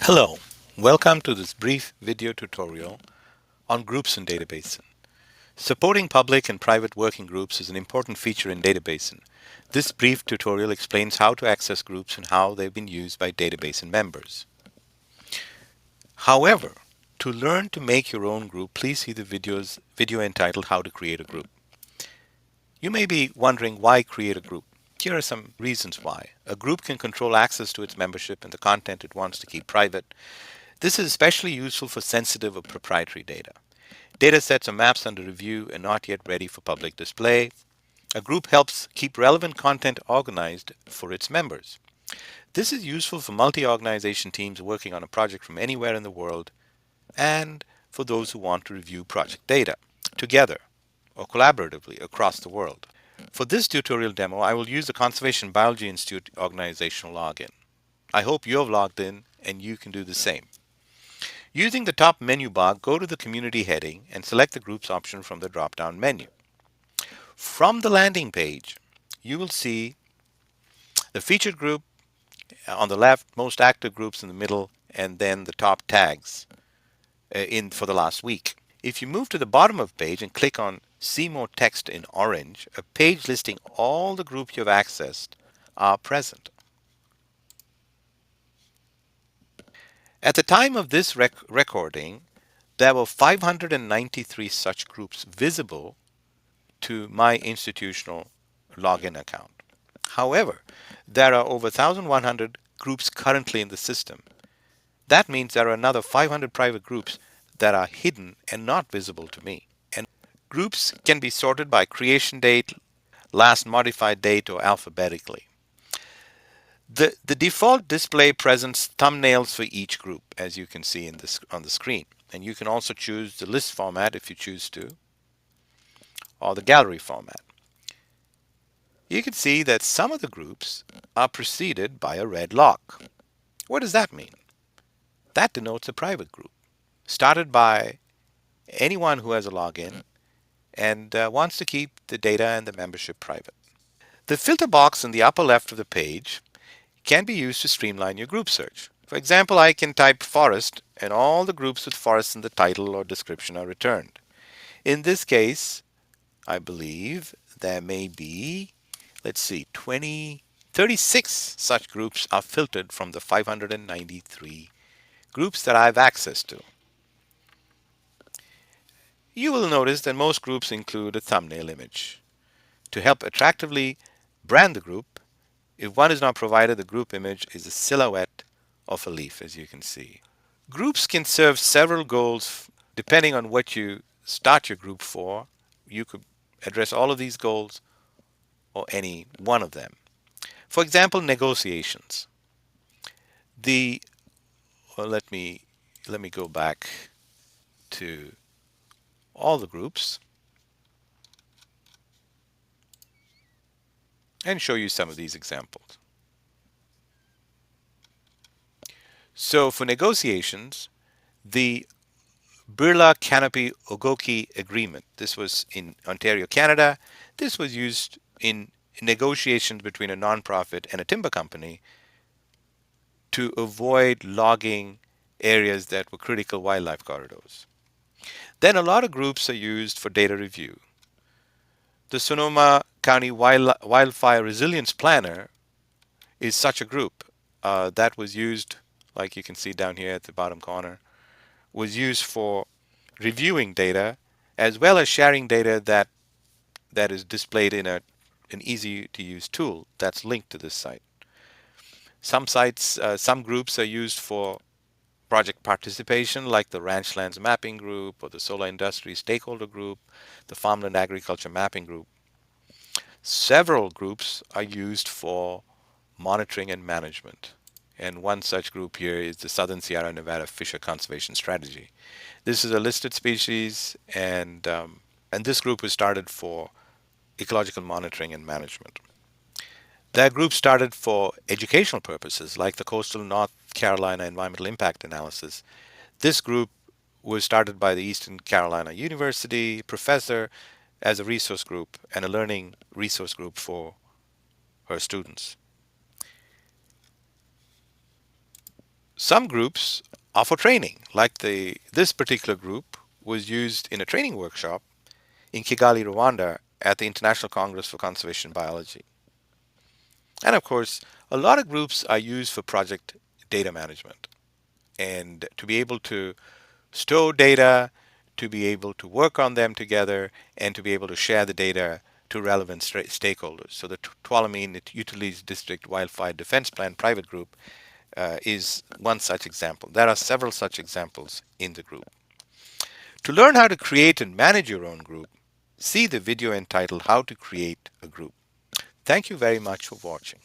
Hello, welcome to this brief video tutorial on groups in Data Basin. Supporting public and private working groups is an important feature in Data Basin. This brief tutorial explains how to access groups and how they've been used by Data Basin members. However, to learn to make your own group, please see the video entitled How to Create a Group. You may be wondering why create a group. Here are some reasons why. A group can control access to its membership and the content it wants to keep private. This is especially useful for sensitive or proprietary data. Data sets or maps under review and not yet ready for public display. A group helps keep relevant content organized for its members. This is useful for multi-organization teams working on a project from anywhere in the world and for those who want to review project data together or collaboratively across the world. For this tutorial demo, I will use the Conservation Biology Institute organizational login. I hope you have logged in and you can do the same. Using the top menu bar, go to the Community heading and select the Groups option from the drop-down menu. From the landing page, you will see the featured group on the left, most active groups in the middle, and then the top tags for the last week. If you move to the bottom of the page and click on See More Text in orange, a page listing all the groups you have accessed are present. At the time of this recording, there were 593 such groups visible to my institutional login account. However, there are over 1,100 groups currently in the system. That means there are another 500 private groups that are hidden and not visible to me. And groups can be sorted by creation date, last modified date, or alphabetically. The default display presents thumbnails for each group, as you can see on the screen. And you can also choose the list format if you choose to, or the gallery format. You can see that some of the groups are preceded by a red lock. What does that mean? That denotes a private group, started by anyone who has a login and wants to keep the data and the membership private. The filter box in the upper left of the page can be used to streamline your group search. For example, I can type forest and all the groups with forest in the title or description are returned. In this case, I believe there may be, let's see, 36 such groups are filtered from the 593 groups that I have access to. You will notice that most groups include a thumbnail image. To help attractively brand the group, if one is not provided, the group image is a silhouette of a leaf, as you can see. Groups can serve several goals depending on what you start your group for. You could address all of these goals or any one of them. For example, negotiations. Let me go back to all the groups and show you some of these examples. So for negotiations, the Birla Canopy Ogoki Agreement. This was in Ontario, Canada. This was used in negotiations between a nonprofit and a timber company to avoid logging areas that were critical wildlife corridors. Then a lot of groups are used for data review. The Sonoma County Wildfire Resilience Planner is such a group that was used, like you can see down here at the bottom corner, was used for reviewing data as well as sharing data that is displayed in an easy to use tool that's linked to this site. Some groups are used for project participation, like the Ranchlands Mapping Group or the Solar Industry Stakeholder Group, the Farmland Agriculture Mapping Group. Several groups are used for monitoring and management. And one such group here is the Southern Sierra Nevada Fisher Conservation Strategy. This is a listed species, and this group was started for ecological monitoring and management. There are groups started for educational purposes, like the Coastal North Carolina Environmental Impact Analysis. This group was started by the Eastern Carolina University professor as a resource group and a learning resource group for her students. Some groups offer training, like this particular group was used in a training workshop in Kigali, Rwanda at the International Congress for Conservation Biology. And of course, a lot of groups are used for project data management and to be able to store data, to be able to work on them together, and to be able to share the data to relevant stakeholders. So the Tuolumne Utilities District Wildfire Defense Plan private group is one such example. There are several such examples in the group. To learn how to create and manage your own group, see the video entitled How to Create a Group. Thank you very much for watching.